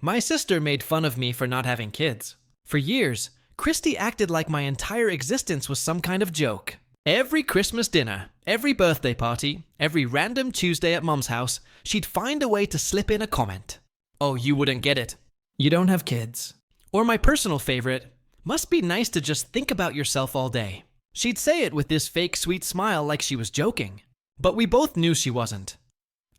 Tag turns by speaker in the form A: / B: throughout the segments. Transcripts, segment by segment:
A: My sister made fun of me for not having kids. For years, Christy acted like my entire existence was some kind of joke. Every Christmas dinner, every birthday party, every random Tuesday at Mom's house, she'd find a way to slip in a comment. Oh, you wouldn't get it. You don't have kids. Or my personal favorite, must be nice to just think about yourself all day. She'd say it with this fake sweet smile like she was joking. But we both knew she wasn't.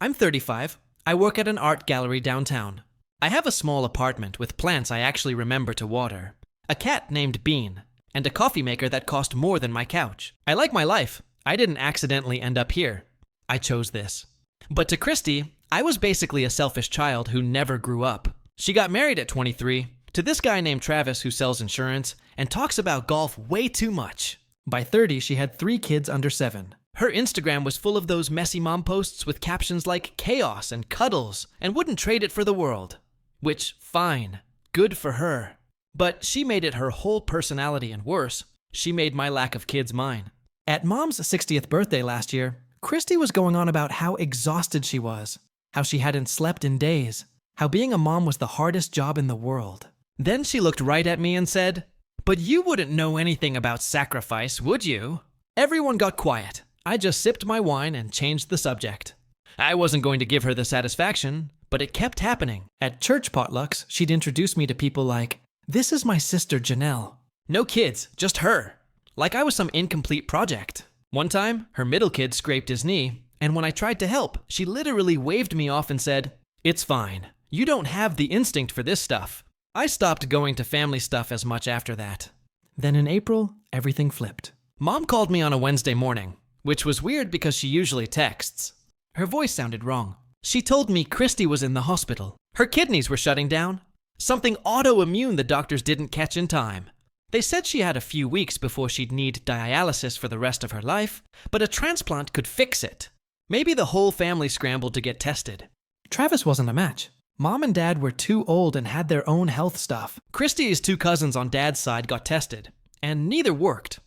A: I'm 35. I work at an art gallery downtown. I have a small apartment with plants I actually remember to water, a cat named Bean, and a coffee maker that cost more than my couch. I like my life. I didn't accidentally end up here. I chose this. But to Christy, I was basically a selfish child who never grew up. She got married at 23 to this guy named Travis who sells insurance and talks about golf way too much. By 30, she had 3 kids under 7. Her Instagram was full of those messy mom posts with captions like chaos and cuddles and wouldn't trade it for the world. Which, fine, good for her. But she made it her whole personality, and worse, she made my lack of kids mine. At Mom's 60th birthday last year, Christy was going on about how exhausted she was, how she hadn't slept in days, how being a mom was the hardest job in the world. Then she looked right at me and said, "But you wouldn't know anything about sacrifice, would you?" Everyone got quiet. I just sipped my wine and changed the subject. I wasn't going to give her the satisfaction, but it kept happening. At church potlucks, she'd introduce me to people like, "This is my sister Janelle." No kids, just her. Like I was some incomplete project. One time, her middle kid scraped his knee, and when I tried to help, she literally waved me off and said, "It's fine. You don't have the instinct for this stuff." I stopped going to family stuff as much after that. Then in April, everything flipped. Mom called me on a Wednesday morning, which was weird because she usually texts. Her voice sounded wrong. She told me Christy was in the hospital. Her kidneys were shutting down. Something autoimmune the doctors didn't catch in time. They said she had a few weeks before she'd need dialysis for the rest of her life, but a transplant could fix it. Maybe the whole family scrambled to get tested. Travis wasn't a match. Mom and Dad were too old and had their own health stuff. Christy's 2 cousins on Dad's side got tested, and neither worked.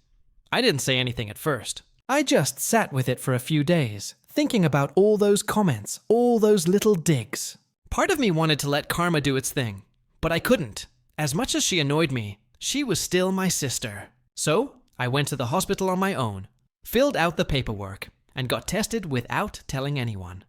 A: I didn't say anything at first. I just sat with it for a few days, thinking about all those comments, all those little digs. Part of me wanted to let karma do its thing, but I couldn't. As much as she annoyed me, she was still my sister. So I went to the hospital on my own, filled out the paperwork, and got tested without telling anyone.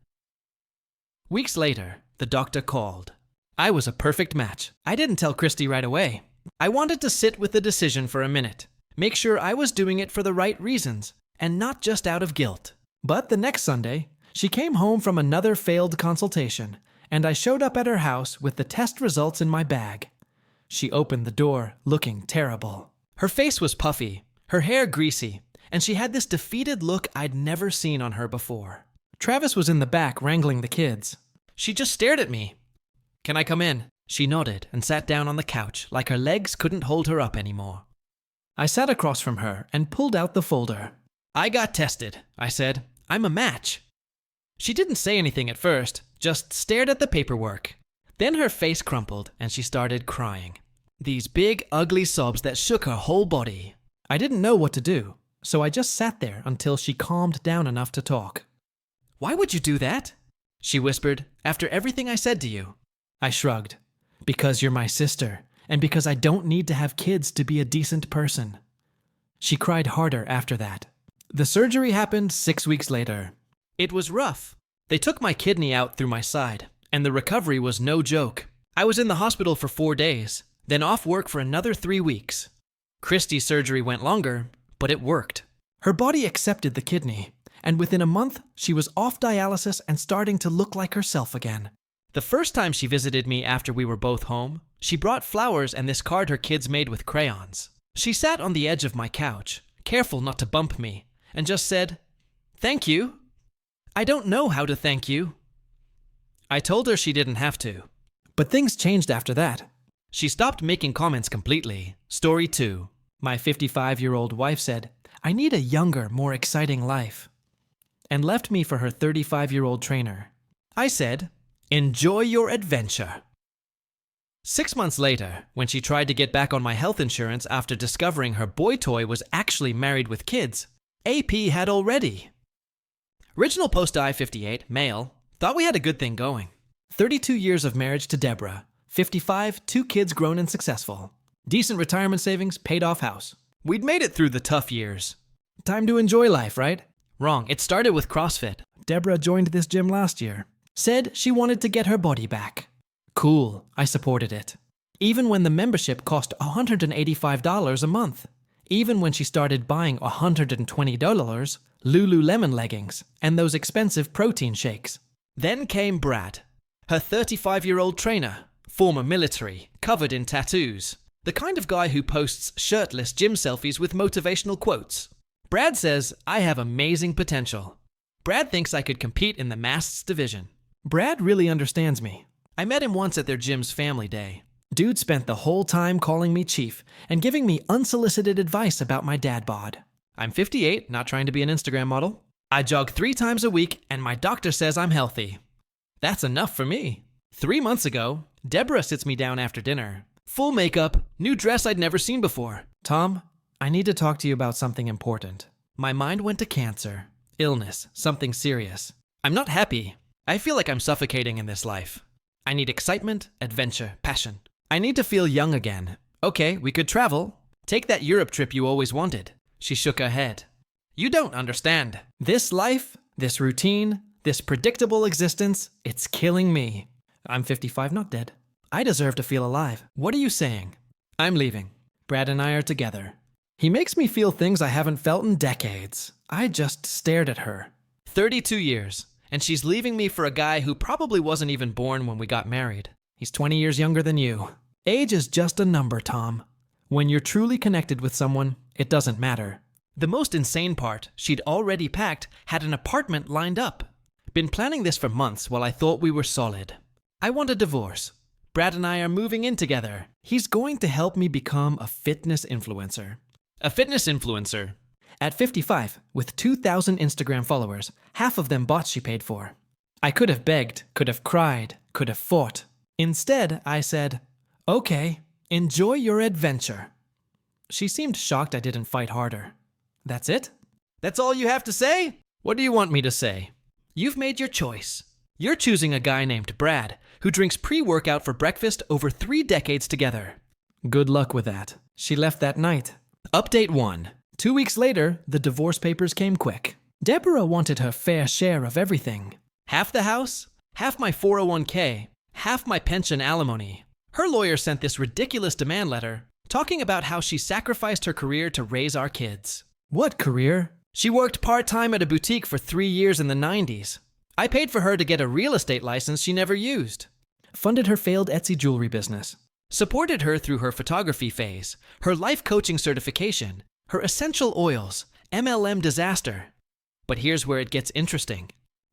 A: Weeks later, the doctor called. I was a perfect match. I didn't tell Christy right away. I wanted to sit with the decision for a minute, make sure I was doing it for the right reasons, and not just out of guilt. But the next Sunday, she came home from another failed consultation, and I showed up at her house with the test results in my bag. She opened the door, looking terrible. Her face was puffy, her hair greasy, and she had this defeated look I'd never seen on her before. Travis was in the back wrangling the kids. She just stared at me. "Can I come in?" She nodded and sat down on the couch like her legs couldn't hold her up anymore. I sat across from her and pulled out the folder. "I got tested," I said. "I'm a match." She didn't say anything at first, just stared at the paperwork. Then her face crumpled and she started crying. These big, ugly sobs that shook her whole body. I didn't know what to do, so I just sat there until she calmed down enough to talk. "Why would you do that?" she whispered, "after everything I said to you." I shrugged. "Because you're my sister, and because I don't need to have kids to be a decent person." She cried harder after that. The surgery happened 6 weeks later. It was rough. They took my kidney out through my side, and the recovery was no joke. I was in the hospital for 4 days, then off work for another 3 weeks. Christy's surgery went longer, but it worked. Her body accepted the kidney, and within a month, she was off dialysis and starting to look like herself again. The first time she visited me after we were both home, she brought flowers and this card her kids made with crayons. She sat on the edge of my couch, careful not to bump me, and just said, "Thank you." I don't know how to thank you. I told her she didn't have to. But things changed after that. She stopped making comments completely. Story 2. My 55-year-old wife said, "I need a younger, more exciting life," and left me for her 35-year-old trainer. I said, "Enjoy your adventure." 6 months later, when she tried to get back on my health insurance after discovering her boy toy was actually married with kids, AP had already. Original post I-58, male, thought we had a good thing going. 32 years of marriage to Deborah, 55, 2 kids grown and successful. Decent retirement savings, paid off house. We'd made it through the tough years. Time to enjoy life, right? Wrong. It started with CrossFit. Deborah joined this gym last year. Said she wanted to get her body back. Cool. I supported it. Even when the membership cost $185 a month. Even when she started buying $120 Lululemon leggings and those expensive protein shakes. Then came Brad, her 35-year-old trainer, former military, covered in tattoos. The kind of guy who posts shirtless gym selfies with motivational quotes. Brad says I have amazing potential. Brad thinks I could compete in the masts division. Brad really understands me. I met him once at their gym's family day. Dude spent the whole time calling me chief and giving me unsolicited advice about my dad bod. I'm 58, not trying to be an Instagram model. I jog 3 times a week and my doctor says I'm healthy. That's enough for me. 3 months ago, Deborah sits me down after dinner. Full makeup, new dress I'd never seen before. Tom, I need to talk to you about something important. My mind went to cancer, illness, something serious. I'm not happy. I feel like I'm suffocating in this life. I need excitement, adventure, passion. I need to feel young again. Okay, we could travel. Take that Europe trip you always wanted. She shook her head. You don't understand. This life, this routine, this predictable existence, it's killing me. I'm 55, not dead. I deserve to feel alive. What are you saying? I'm leaving. Brad and I are together. He makes me feel things I haven't felt in decades. I just stared at her. 32 years, and she's leaving me for a guy who probably wasn't even born when we got married. He's 20 years younger than you. Age is just a number, Tom. When you're truly connected with someone, it doesn't matter. The most insane part, she'd already packed, had an apartment lined up. Been planning this for months while I thought we were solid. I want a divorce. Brad and I are moving in together. He's going to help me become a fitness influencer. A fitness influencer? At 55, with 2,000 Instagram followers, half of them bots she paid for. I could have begged, could have cried, could have fought. Instead, I said, okay, enjoy your adventure. She seemed shocked I didn't fight harder. That's it? That's all you have to say? What do you want me to say? You've made your choice. You're choosing a guy named Brad, who drinks pre-workout for breakfast over 3 decades together. Good luck with that. She left that night. Update 1. 2 weeks later, the divorce papers came quick. Deborah wanted her fair share of everything. Half the house, half my 401k, half my pension alimony. Her lawyer sent this ridiculous demand letter, talking about how she sacrificed her career to raise our kids. What career? She worked part-time at a boutique for 3 years in the 90s. I paid for her to get a real estate license she never used. Funded her failed Etsy jewelry business. Supported her through her photography phase, her life coaching certification, her essential oils, MLM disaster. But here's where it gets interesting.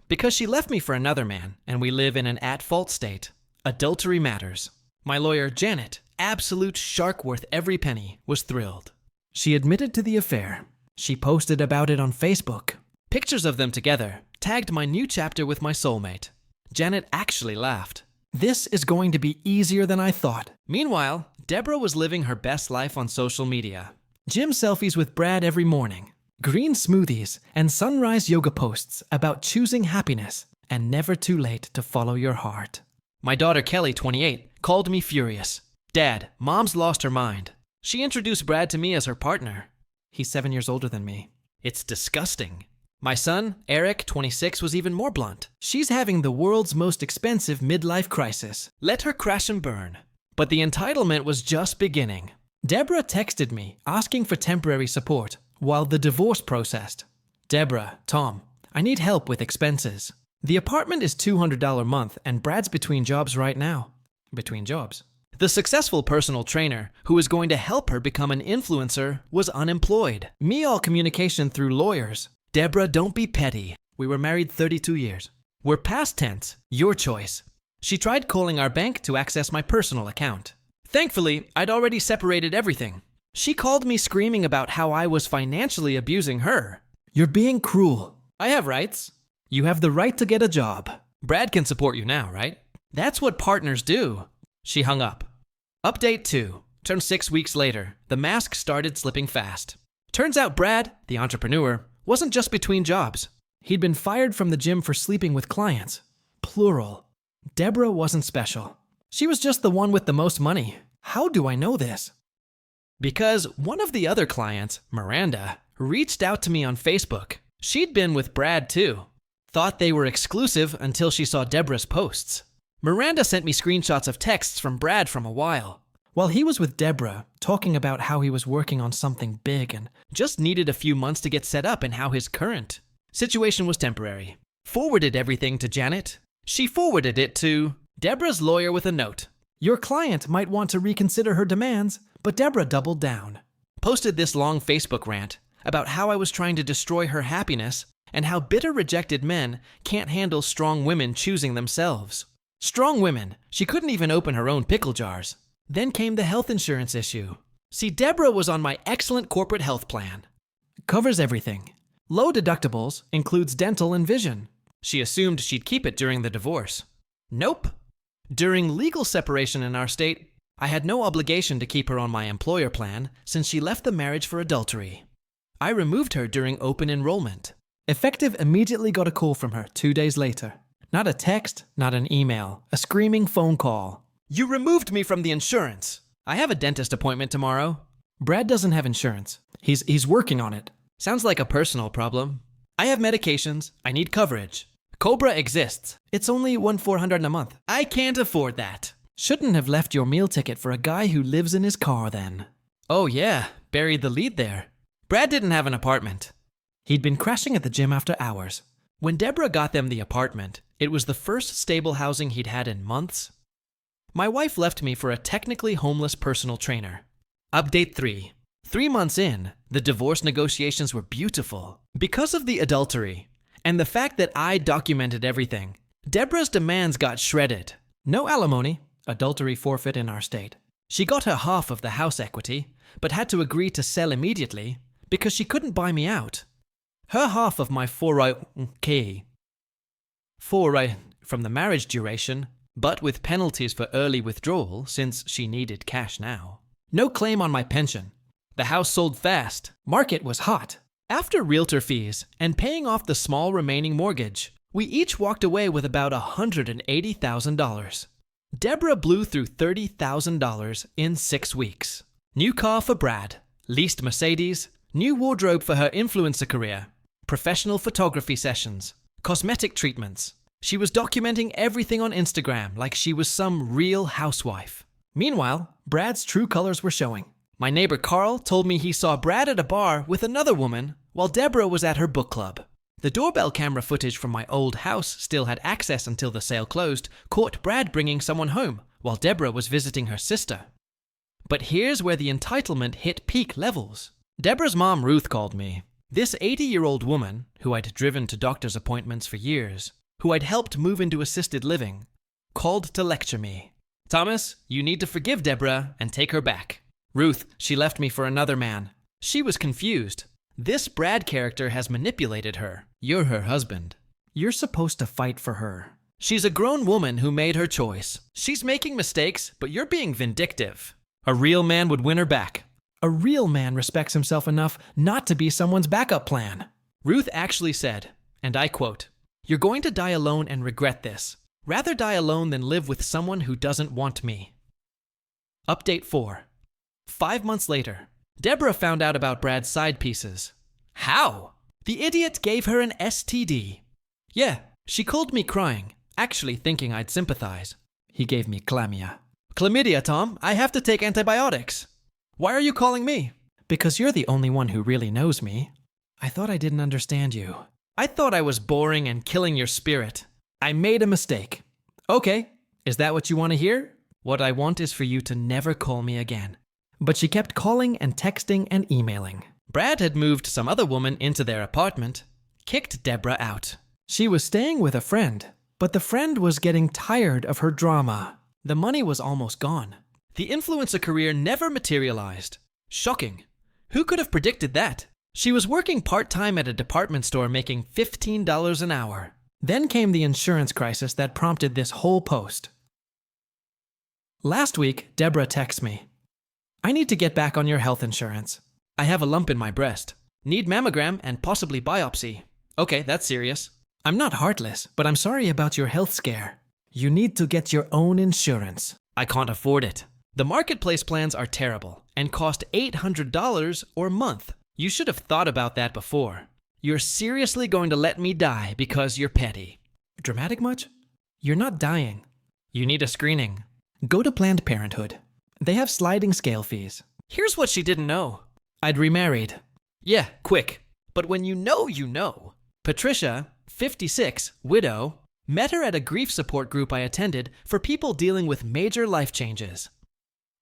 A: Because she left me for another man, and we live in an at-fault state, adultery matters. My lawyer, Janet, absolute shark worth every penny, was thrilled. She admitted to the affair. She posted about it on Facebook. Pictures of them together, tagged my new chapter with my soulmate. Janet actually laughed. This is going to be easier than I thought. Meanwhile, Deborah was living her best life on social media. Gym selfies with Brad every morning, green smoothies, and sunrise yoga posts about choosing happiness and never too late to follow your heart. My daughter Kelly, 28, called me furious. Dad, Mom's lost her mind. She introduced Brad to me as her partner. He's 7 years older than me. It's disgusting. My son, Eric, 26, was even more blunt. She's having the world's most expensive midlife crisis. Let her crash and burn. But the entitlement was just beginning. Deborah texted me asking for temporary support while the divorce processed. Deborah, Tom, I need help with expenses. The apartment is $200 a month and Brad's between jobs right now. Between jobs. The successful personal trainer who was going to help her become an influencer was unemployed. Me all communication through lawyers. Deborah, don't be petty. We were married 32 years. We're past tense. Your choice. She tried calling our bank to access my personal account. Thankfully, I'd already separated everything. She called me screaming about how I was financially abusing her. You're being cruel. I have rights. You have the right to get a job. Brad can support you now, right? That's what partners do. She hung up. Update 2. Turned 6 weeks later. The mask started slipping fast. Turns out Brad, the entrepreneur, wasn't just between jobs. He'd been fired from the gym for sleeping with clients. Plural. Deborah wasn't special. She was just the one with the most money. How do I know this? Because one of the other clients, Miranda, reached out to me on Facebook. She'd been with Brad too. Thought they were exclusive until she saw Deborah's posts. Miranda sent me screenshots of texts from Brad from a while. While he was with Deborah, talking about how he was working on something big and just needed a few months to get set up and how his current situation was temporary. Forwarded everything to Janet. She forwarded it to Deborah's lawyer with a note. Your client might want to reconsider her demands, but Deborah doubled down. Posted this long Facebook rant about how I was trying to destroy her happiness and how bitter rejected men can't handle strong women choosing themselves. Strong women. She couldn't even open her own pickle jars. Then came the health insurance issue. See, Deborah was on my excellent corporate health plan. Covers everything. Low deductibles, includes dental and vision. She assumed she'd keep it during the divorce. Nope. During legal separation in our state, I had no obligation to keep her on my employer plan since she left the marriage for adultery. I removed her during open enrollment. Effective immediately got a call from her 2 days later. Not a text, not an email, a screaming phone call. You removed me from the insurance. I have a dentist appointment tomorrow. Brad doesn't have insurance. He's working on it. Sounds like a personal problem. I have medications. I need coverage. Cobra exists. It's only $1,400 a month. I can't afford that. Shouldn't have left your meal ticket for a guy who lives in his car then. Oh yeah, buried the lead there. Brad didn't have an apartment. He'd been crashing at the gym after hours. When Deborah got them the apartment, it was the first stable housing he'd had in months. My wife left me for a technically homeless personal trainer. Update 3. 3 months in, the divorce negotiations were beautiful. Because of the adultery, and the fact that I documented everything, Deborah's demands got shredded. No alimony, adultery forfeit in our state. She got her half of the house equity, but had to agree to sell immediately because she couldn't buy me out. Her half of my 401k from the marriage duration, but with penalties for early withdrawal since she needed cash now. No claim on my pension. The house sold fast. Market was hot. After realtor fees and paying off the small remaining mortgage, we each walked away with about $180,000. Deborah blew through $30,000 in 6 weeks. New car for Brad, leased Mercedes, new wardrobe for her influencer career, professional photography sessions, cosmetic treatments. She was documenting everything on Instagram like she was some real housewife. Meanwhile, Brad's true colors were showing. My neighbor Carl told me he saw Brad at a bar with another woman while Deborah was at her book club. The doorbell camera footage from my old house still had access until the sale closed, caught Brad bringing someone home while Deborah was visiting her sister. But here's where the entitlement hit peak levels. Deborah's mom Ruth called me. This 80-year-old woman, who I'd driven to doctor's appointments for years, who I'd helped move into assisted living, called to lecture me. Thomas, you need to forgive Deborah and take her back. Ruth, she left me for another man. She was confused. This Brad character has manipulated her. You're her husband. You're supposed to fight for her. She's a grown woman who made her choice. She's making mistakes, but you're being vindictive. A real man would win her back. A real man respects himself enough not to be someone's backup plan. Ruth actually said, and I quote, "You're going to die alone and regret this. Rather die alone than live with someone who doesn't want me." Update 4. 5 months later, Deborah found out about Brad's side pieces. How? The idiot gave her an STD. Yeah, she called me crying, actually thinking I'd sympathize. He gave me chlamydia. Chlamydia, Tom. I have to take antibiotics. Why are you calling me? Because you're the only one who really knows me. I thought I didn't understand you. I thought I was boring and killing your spirit. I made a mistake. Okay, is that what you want to hear? What I want is for you to never call me again. But she kept calling and texting and emailing. Brad had moved some other woman into their apartment, kicked Deborah out. She was staying with a friend, but the friend was getting tired of her drama. The money was almost gone. The influencer career never materialized. Shocking. Who could have predicted that? She was working part-time at a department store making $15 an hour. Then came the insurance crisis that prompted this whole post. Last week, Deborah texted me. I need to get back on your health insurance. I have a lump in my breast. Need mammogram and possibly biopsy. Okay, that's serious. I'm not heartless, but I'm sorry about your health scare. You need to get your own insurance. I can't afford it. The marketplace plans are terrible and cost $800 or month. You should have thought about that before. You're seriously going to let me die because you're petty. Dramatic much? You're not dying. You need a screening. Go to Planned Parenthood. They have sliding scale fees. Here's what she didn't know. I'd remarried. Yeah, quick. But when you know, you know. Patricia, 56, widow, met her at a grief support group I attended for people dealing with major life changes.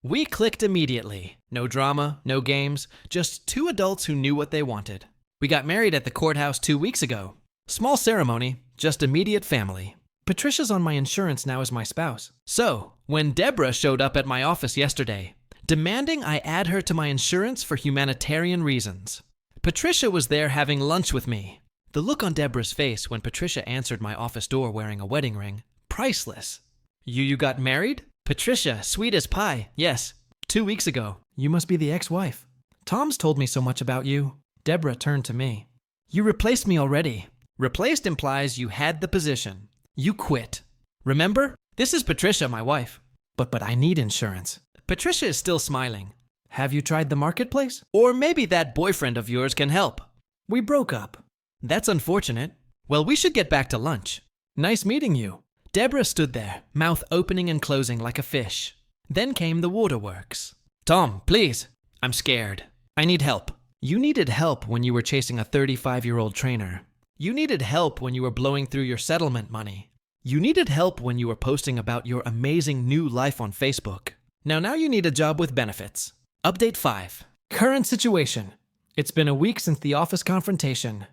A: We clicked immediately. No drama, no games, just two adults who knew what they wanted. We got married at the courthouse 2 weeks ago. Small ceremony, just immediate family. Patricia's on my insurance now as my spouse. So, when Deborah showed up at my office yesterday, demanding I add her to my insurance for humanitarian reasons, Patricia was there having lunch with me. The look on Deborah's face when Patricia answered my office door wearing a wedding ring, priceless. You got married? Patricia, sweet as pie, yes, 2 weeks ago. You must be the ex-wife. Tom's told me so much about you. Deborah turned to me. You replaced me already. Replaced implies you had the position. You quit. Remember? This is Patricia, my wife. But I need insurance. Patricia is still smiling. Have you tried the marketplace? Or maybe that boyfriend of yours can help. We broke up. That's unfortunate. Well, we should get back to lunch. Nice meeting you. Deborah stood there, mouth opening and closing like a fish. Then came the waterworks. Tom, please. I'm scared. I need help. You needed help when you were chasing a 35-year-old trainer. You needed help when you were blowing through your settlement money. You needed help when you were posting about your amazing new life on Facebook. Now you need a job with benefits. Update 5. Current situation. It's been a week since the office confrontation.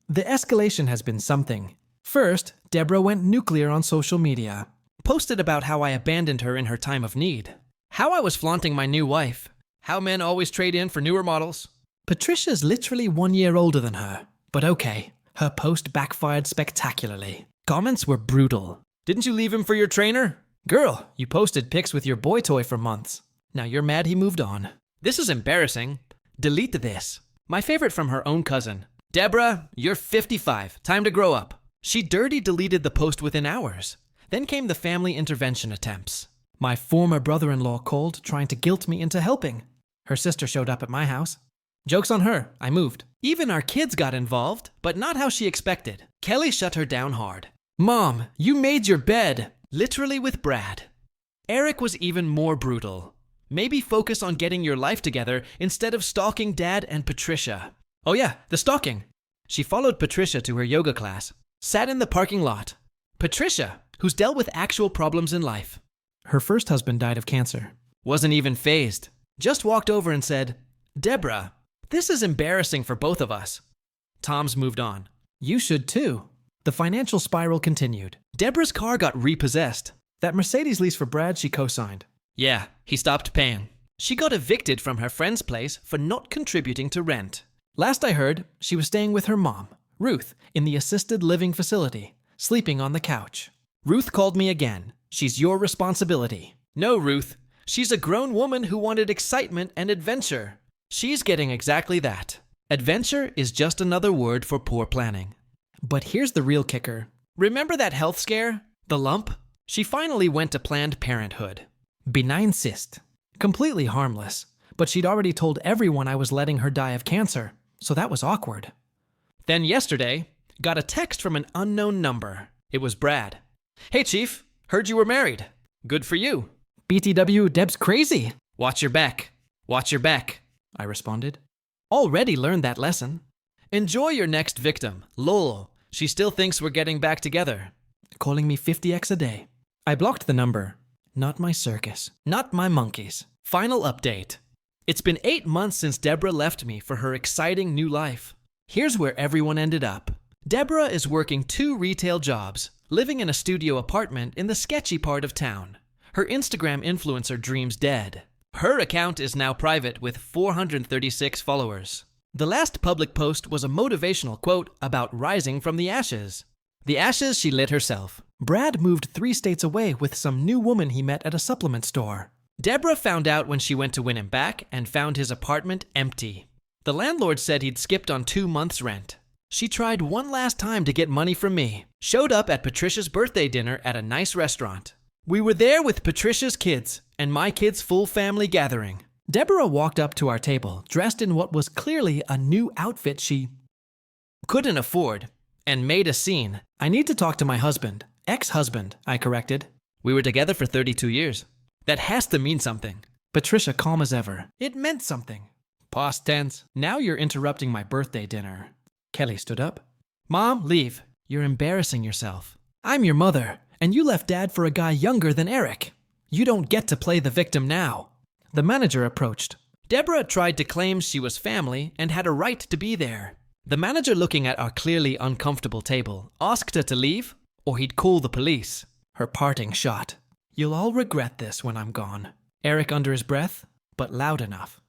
A: The escalation has been something. First, Deborah went nuclear on social media. Posted about how I abandoned her in her time of need. How I was flaunting my new wife. How men always trade in for newer models. Patricia's literally 1 year older than her. But okay, her post backfired spectacularly. Comments were brutal. Didn't you leave him for your trainer? Girl, you posted pics with your boy toy for months. Now you're mad he moved on. This is embarrassing. Delete this. My favorite from her own cousin. Deborah, you're 55. Time to grow up. She dirty deleted the post within hours. Then came the family intervention attempts. My former brother-in-law called, trying to guilt me into helping. Her sister showed up at my house. Joke's on her, I moved. Even our kids got involved, but not how she expected. Kelly shut her down hard. Mom, you made your bed. Literally with Brad. Eric was even more brutal. Maybe focus on getting your life together instead of stalking Dad and Patricia. Oh yeah, the stalking. She followed Patricia to her yoga class. Sat in the parking lot. Patricia, who's dealt with actual problems in life. Her first husband died of cancer. Wasn't even fazed. Just walked over and said, Deborah, this is embarrassing for both of us. Tom's moved on. You should too. The financial spiral continued. Deborah's car got repossessed. That Mercedes lease for Brad she co-signed. Yeah, he stopped paying. She got evicted from her friend's place for not contributing to rent. Last I heard, she was staying with her mom, Ruth, in the assisted living facility, sleeping on the couch. Ruth called me again. She's your responsibility. No, Ruth. She's a grown woman who wanted excitement and adventure. She's getting exactly that. Adventure is just another word for poor planning. But here's the real kicker. Remember that health scare? The lump? She finally went to Planned Parenthood. Benign cyst. Completely harmless. But she'd already told everyone I was letting her die of cancer, so that was awkward. Then yesterday, got a text from an unknown number. It was Brad. Hey, Chief. Heard you were married. Good for you. BTW, Deb's crazy. Watch your back. Watch your back, I responded. Already learned that lesson. Enjoy your next victim, Lol. She still thinks we're getting back together. Calling me 50x a day. I blocked the number. Not my circus. Not my monkeys. Final update. It's been 8 months since Deborah left me for her exciting new life. Here's where everyone ended up. Deborah is working 2 retail jobs, living in a studio apartment in the sketchy part of town. Her Instagram influencer dream's dead. Her account is now private with 436 followers. The last public post was a motivational quote about rising from the ashes. The ashes she lit herself. Brad moved 3 states away with some new woman he met at a supplement store. Deborah found out when she went to win him back and found his apartment empty. The landlord said he'd skipped on 2 months' rent. She tried one last time to get money from me. Showed up at Patricia's birthday dinner at a nice restaurant. We were there with Patricia's kids and my kids' full family gathering. Deborah walked up to our table, dressed in what was clearly a new outfit she couldn't afford, and made a scene. I need to talk to my husband. Ex-husband, I corrected. We were together for 32 years. That has to mean something. Patricia, calm as ever. It meant something. Past tense. Now you're interrupting my birthday dinner. Kelly stood up. Mom, leave. You're embarrassing yourself. I'm your mother, and you left Dad for a guy younger than Eric. You don't get to play the victim now. The manager approached. Deborah tried to claim she was family and had a right to be there. The manager, looking at our clearly uncomfortable table, asked her to leave, or he'd call the police. Her parting shot. You'll all regret this when I'm gone. Eric under his breath, but loud enough.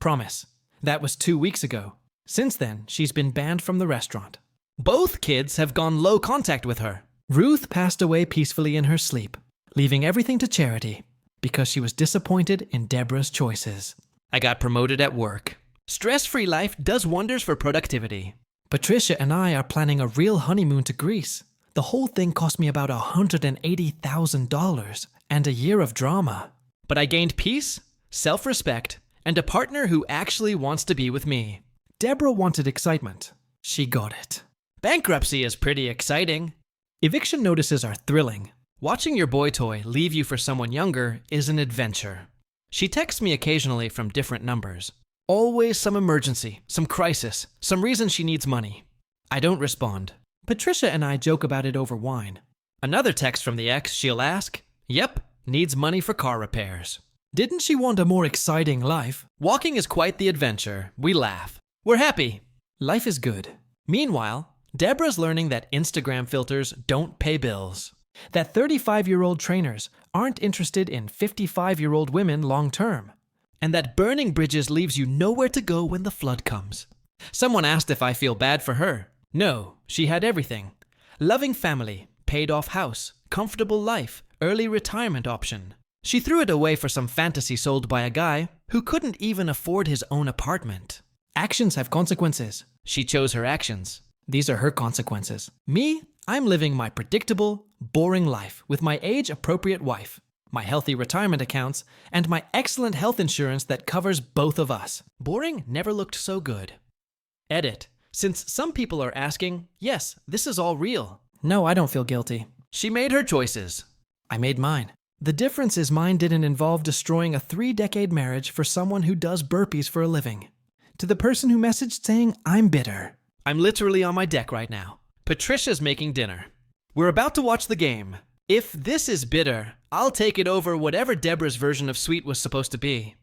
A: Promise. That was 2 weeks ago. Since then, she's been banned from the restaurant. Both kids have gone low contact with her. Ruth passed away peacefully in her sleep, leaving everything to charity because she was disappointed in Deborah's choices. I got promoted at work. Stress-free life does wonders for productivity. Patricia and I are planning a real honeymoon to Greece. The whole thing cost me about $180,000 and a year of drama. But I gained peace, self-respect, and a partner who actually wants to be with me. Deborah wanted excitement. She got it. Bankruptcy is pretty exciting. Eviction notices are thrilling. Watching your boy toy leave you for someone younger is an adventure. She texts me occasionally from different numbers. Always some emergency, some crisis, some reason she needs money. I don't respond. Patricia and I joke about it over wine. Another text from the ex, she'll ask, "Yep, needs money for car repairs." Didn't she want a more exciting life? Walking is quite the adventure. We laugh. We're happy. Life is good. Meanwhile, Deborah's learning that Instagram filters don't pay bills. That 35-year-old trainers aren't interested in 55-year-old women long-term. And that burning bridges leaves you nowhere to go when the flood comes. Someone asked if I feel bad for her. No, she had everything. Loving family, paid-off house, comfortable life, early retirement option. She threw it away for some fantasy sold by a guy who couldn't even afford his own apartment. Actions have consequences. She chose her actions. These are her consequences. Me, I'm living my predictable, boring life with my age-appropriate wife, my healthy retirement accounts, and my excellent health insurance that covers both of us. Boring never looked so good. Edit. Since some people are asking, yes, this is all real. No, I don't feel guilty. She made her choices. I made mine. The difference is mine didn't involve destroying a 3-decade marriage for someone who does burpees for a living. To the person who messaged saying, I'm bitter. I'm literally on my deck right now. Patricia's making dinner. We're about to watch the game. If this is bitter, I'll take it over whatever Deborah's version of sweet was supposed to be.